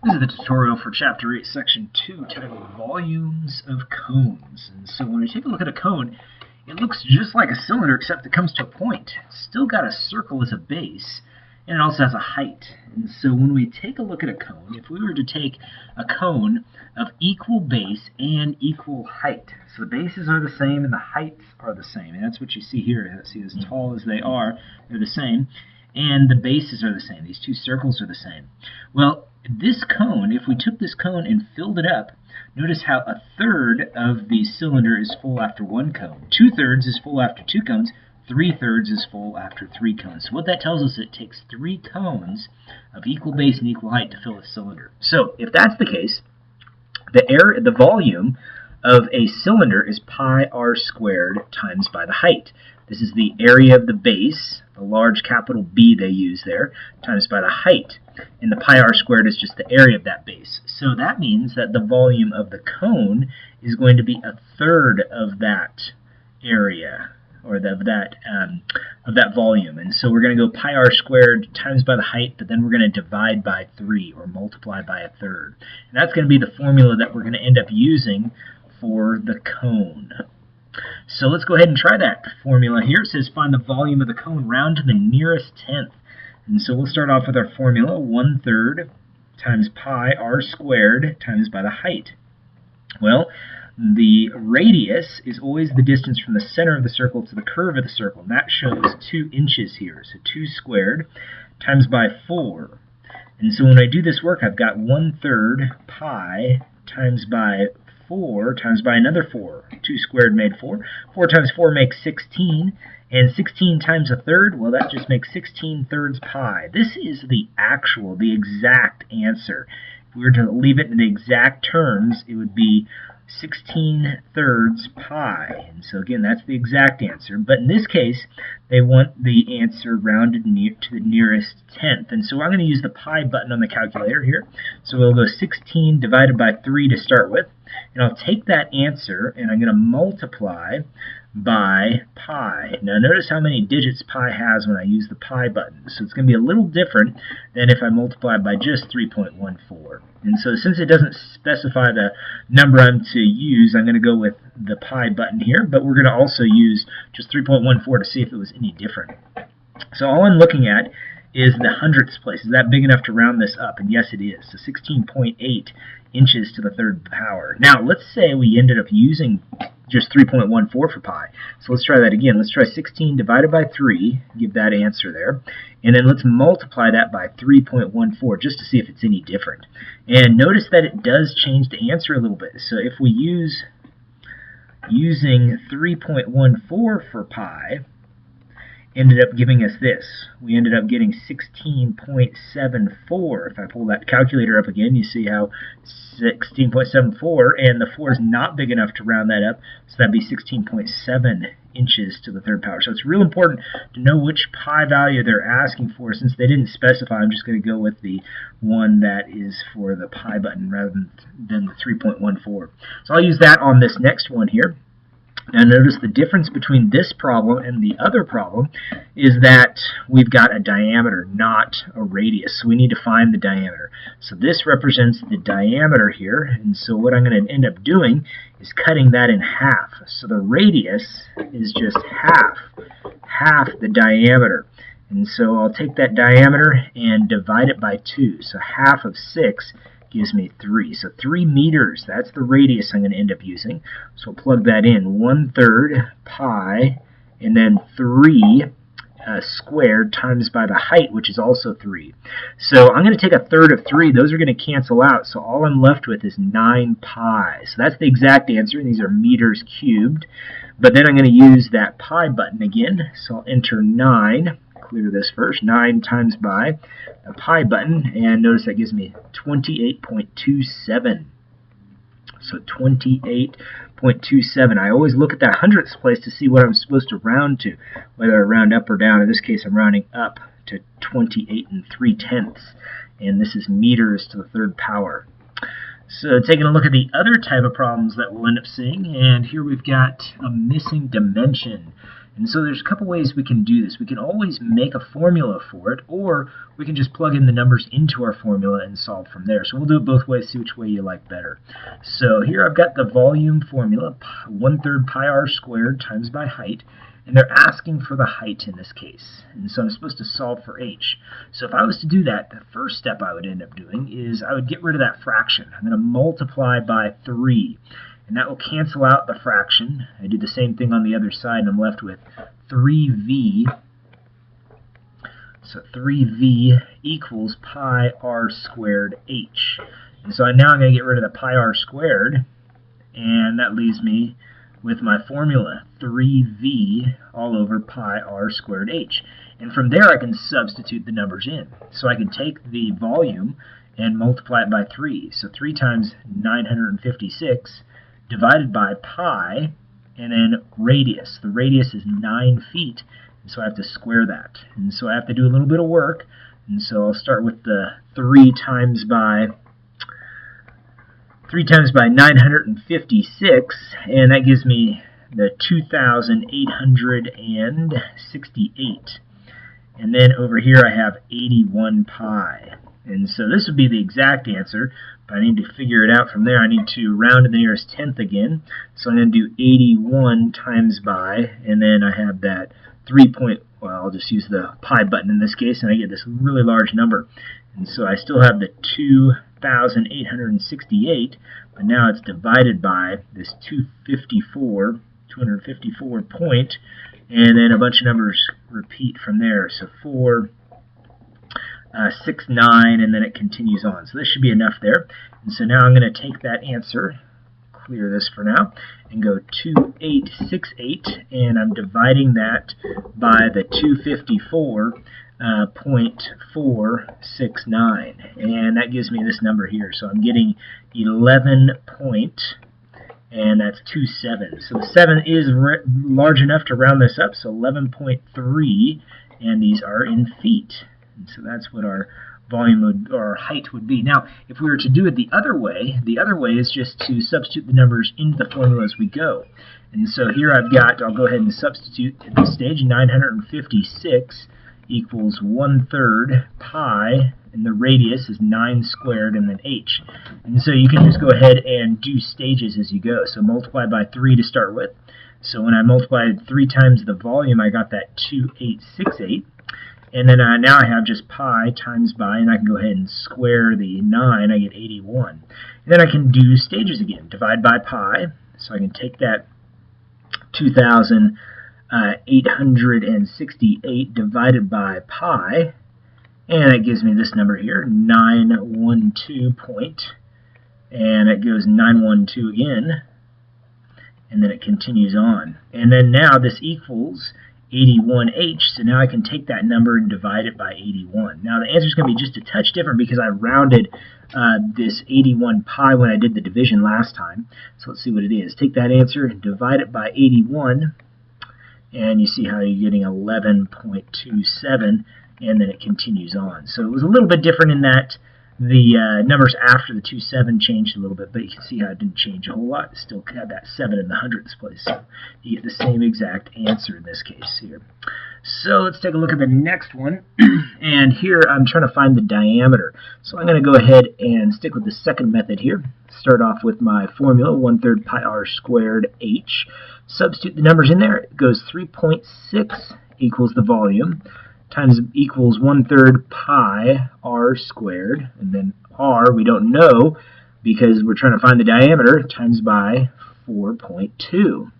This is the tutorial for Chapter 8, Section 2, titled Volumes of Cones. And so when we take a look at a cone, it looks just like a cylinder except it comes to a point. It's still got a circle as a base, and it also has a height. And so when we take a look at a cone, if we were to take a cone of equal base and equal height, so the bases are the same and the heights are the same, and that's what you see here. See, as tall as they are, they're the same, and the bases are the same. These two circles are the same. Well, this cone, if we took this cone and filled it up, notice how a third of the cylinder is full after one cone. 2/3 is full after two cones. 3/3 is full after three cones. So what that tells us, it takes 3 cones of equal base and equal height to fill a cylinder. So if that's the case, the volume of a cylinder is pi r squared times by the height. This is the area of the base, the large capital B they use there, times by the height. And the pi r squared is just the area of that base. So that means that the volume of the cone is going to be a third of that area, or of that volume. And so we're going to go pi r squared times by the height, but then we're going to divide by 3, or multiply by a third. And that's going to be the formula that we're going to end up using for the cone. So let's go ahead and try that formula here. It says find the volume of the cone round to the nearest tenth. And so we'll start off with our formula, 1/3 times pi r squared times by the height. Well, the radius is always the distance from the center of the circle to the curve of the circle, and that shows 2 inches here. So 2 squared times by 4. And so when I do this work, I've got 1/3 pi times by 4 times by another 4. 2 squared made 4. 4 times 4 makes 16. And 16 times a third, well, that just makes 16/3 pi. This is the exact answer. If we were to leave it in the exact terms, it would be 16/3 pi. And so again, that's the exact answer. But in this case, they want the answer rounded to the nearest tenth. And so I'm going to use the pi button on the calculator here. So we'll go 16 divided by 3 to start with. And I'll take that answer and I'm going to multiply by pi. Now notice how many digits pi has when I use the pi button. So it's going to be a little different than if I multiply by just 3.14. And so since it doesn't specify the number I'm to use, I'm going to go with the pi button here, but we're going to also use just 3.14 to see if it was any different. So all I'm looking at is the hundredths place. Is that big enough to round this up? And yes, it is. So 16.8 inches to the third power. Now, let's say we ended up using just 3.14 for pi. So let's try that again. Let's try 16 divided by 3, give that answer there. And then let's multiply that by 3.14 just to see if it's any different. And notice that it does change the answer a little bit. So if we using 3.14 for pi, ended up giving us this. We ended up getting 16.74. If I pull that calculator up again, you see how 16.74, and the 4 is not big enough to round that up, so that'd be 16.7 inches to the third power. So it's real important to know which pi value they're asking for. Since they didn't specify, I'm just going to go with the one that is for the pi button rather than the 3.14. So I'll use that on this next one here. Now notice the difference between this problem and the other problem is that we've got a diameter, not a radius. So we need to find the diameter. So this represents the diameter here, and so what I'm going to end up doing is cutting that in half. So the radius is just half the diameter. And so I'll take that diameter and divide it by 2. So half of 6 gives me 3. So 3 meters, that's the radius I'm going to end up using. So I'll plug that in, 1/3 pi, and then 3 squared times by the height, which is also 3. So I'm going to take a third of 3. Those are going to cancel out. So all I'm left with is 9 pi. So that's the exact answer, and these are meters cubed. But then I'm going to use that pi button again. So I'll enter 9. Clear this first. 9 times by a pi button, and notice that gives me 28.27. So 28.27. I always look at that hundredths place to see what I'm supposed to round to, whether I round up or down. In this case, I'm rounding up to 28 3/10, and this is meters to the third power. So taking a look at the other type of problems that we'll end up seeing, and here we've got a missing dimension. And so there's a couple ways we can do this. We can always make a formula for it, or we can just plug in the numbers into our formula and solve from there. So we'll do it both ways, see which way you like better. So here I've got the volume formula, 1/3 pi r squared times by height, and they're asking for the height in this case. And so I'm supposed to solve for h. So if I was to do that, the first step I would end up doing is I would get rid of that fraction. I'm going to multiply by 3. And that will cancel out the fraction. I do the same thing on the other side, and I'm left with 3v. So 3v equals pi r squared h. And so now I'm going to get rid of the pi r squared, and that leaves me with my formula, 3v all over pi r squared h. And from there I can substitute the numbers in. So I can take the volume and multiply it by 3. So 3 times 956 divided by pi, and then radius. The radius is 9 feet, and so I have to square that. And so I have to do a little bit of work, and so I'll start with the 3 times by 956, and that gives me the 2,868. And then over here I have 81 pi. And so this would be the exact answer, but I need to figure it out from there. I need to round to the nearest tenth again. So I'm going to do 81 times by, and then I have that 3 point, well, I'll just use the pi button in this case, and I get this really large number. And so I still have the 2,868, but now it's divided by this 254 point, and then a bunch of numbers repeat from there. So 4, 6, 9, and then it continues on. So this should be enough there. And so now I'm going to take that answer, clear this for now, and go 2868, and I'm dividing that by the 254.469, and that gives me this number here. So I'm getting 11 point, and that's 27. So the 7 is large enough to round this up, so 11.3, and these are in feet. And so that's what our volume would, or our height would be. Now, if we were to do it the other way is just to substitute the numbers into the formula as we go. And so here I've got, I'll go ahead and substitute at this stage, 956 equals 1/3 pi, and the radius is 9 squared, and then h. And so you can just go ahead and do stages as you go. So multiply by 3 to start with. So when I multiplied 3 times the volume, I got that 2868. And then now I have just pi times by, and I can go ahead and square the 9, I get 81. And then I can do stages again, divide by pi, so I can take that 2,868 divided by pi, and it gives me this number here, 912 point, and it goes 912 again, and then it continues on. And then now this equals 81h, so now I can take that number and divide it by 81. Now the answer is going to be just a touch different because I rounded this 81 pi when I did the division last time. So let's see what it is. Take that answer and divide it by 81, and you see how you're getting 11.27, and then it continues on. So it was a little bit different in that the numbers after the 27 changed a little bit, but you can see how it didn't change a whole lot. It still had that 7 in the hundredths place. So you get the same exact answer in this case here. So let's take a look at the next one. And here I'm trying to find the diameter. So I'm going to go ahead and stick with the second method here. Start off with my formula, 1/3 pi r squared h. Substitute the numbers in there. It goes 3.6 equals the volume, times equals 1/3 pi r squared, and then r we don't know because we're trying to find the diameter, times by 4.2.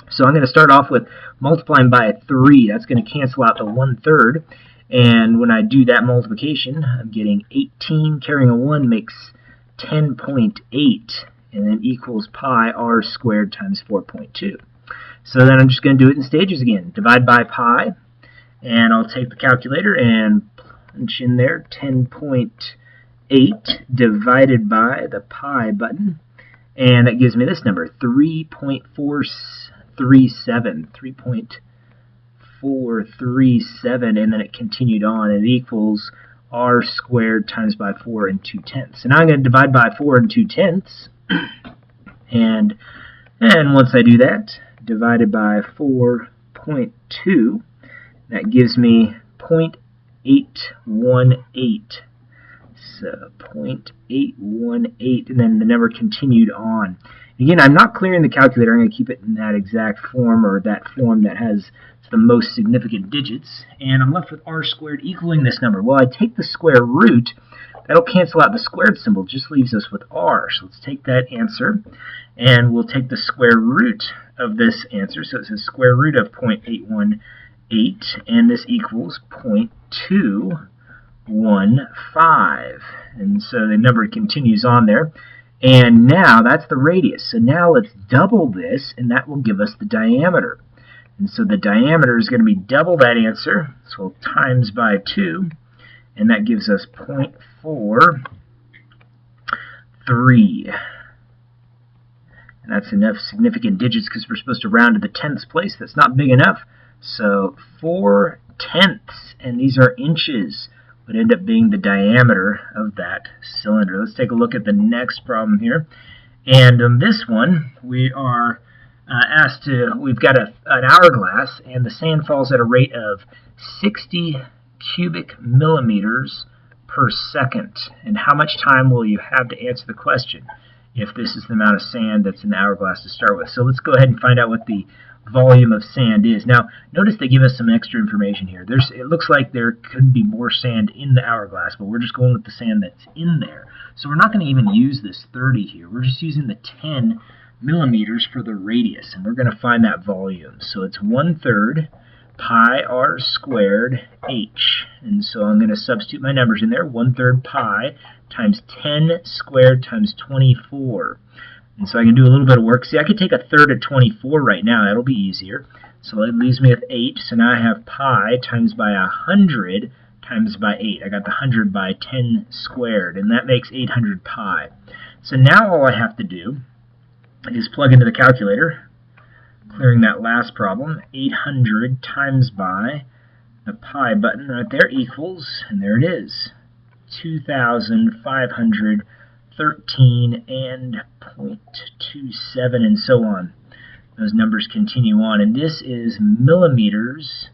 So I'm going to start off with multiplying by 3. That's going to cancel out the 1/3, and when I do that multiplication, I'm getting 18 carrying a 1 makes 10.8, and then equals pi r squared times 4.2. So then I'm just going to do it in stages again. Divide by pi, and I'll take the calculator and punch in there 10.8 divided by the pi button, and that gives me this number, 3.437, and then it continued on, and it equals r squared times by 4 and 2/10. So now I'm going to divide by 4 and 2/10, and once I do that, divided by 4.2, 0.2. That gives me 0.818. So 0.818, and then the number continued on. Again, I'm not clearing the calculator. I'm going to keep it in that exact form, or that form that has the most significant digits, and I'm left with r squared equaling this number. Well, I take the square root. That'll cancel out the squared symbol, just leaves us with r. So let's take that answer, and we'll take the square root of this answer. So it's the square root of 0.818, and this equals 0.215. And so the number continues on there. And now that's the radius. So now let's double this, and that will give us the diameter. And so the diameter is going to be double that answer. So we'll times by 2, and that gives us 0.43. And that's enough significant digits because we're supposed to round to the tenths place. That's not big enough. So 4/10, and these are inches, would end up being the diameter of that cylinder. Let's take a look at the next problem here. And on this one, we are we've got an hourglass, and the sand falls at a rate of 60 cubic millimeters per second. And how much time will you have to answer the question if this is the amount of sand that's in the hourglass to start with? So let's go ahead and find out what the volume of sand is. Now, notice they give us some extra information here. It looks like there could be more sand in the hourglass, but we're just going with the sand that's in there. So we're not going to even use this 30 here. We're just using the 10 millimeters for the radius, and we're going to find that volume. So it's 1/3 pi r squared h. And so I'm going to substitute my numbers in there. 1/3 pi times 10 squared times 24. And so I can do a little bit of work. See, I could take 1/3 of 24 right now. That'll be easier. So it leaves me with 8. So now I have pi times by 100 times by 8. I got the 100 by 10 squared, and that makes 800 pi. So now all I have to do is plug into the calculator, clearing that last problem. 800 times by the pi button right there equals, and there it is, 2,513 and 0.27, and so on. Those numbers continue on, and this is millimeters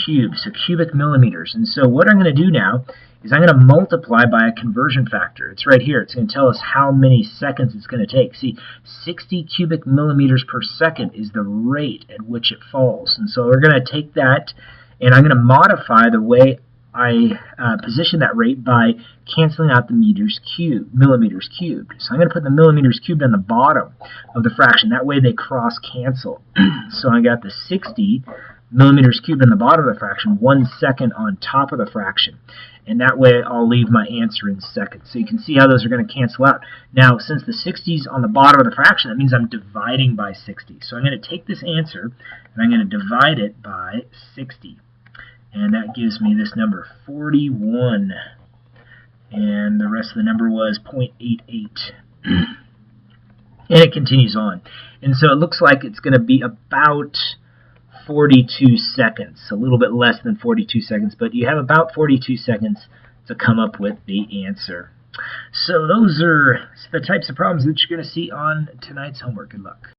cubed, so cubic millimeters. And so what I'm going to do now is I'm going to multiply by a conversion factor. It's right here. It's going to tell us how many seconds it's going to take. See, 60 cubic millimeters per second is the rate at which it falls. And so we're going to take that, and I'm going to modify the way I position that rate by canceling out the millimeters cubed. So I'm going to put the millimeters cubed on the bottom of the fraction. That way they cross cancel. So I got the 60 millimeters cubed on the bottom of the fraction, 1 second on top of the fraction. And that way I'll leave my answer in seconds. So you can see how those are going to cancel out. Now, since the 60 is on the bottom of the fraction, that means I'm dividing by 60. So I'm going to take this answer, and I'm going to divide it by 60. And that gives me this number, 41. And the rest of the number was 0.88. And it continues on. And so it looks like it's going to be about 42 seconds, a little bit less than 42 seconds, but you have about 42 seconds to come up with the answer. So those are the types of problems that you're going to see on tonight's homework. Good luck.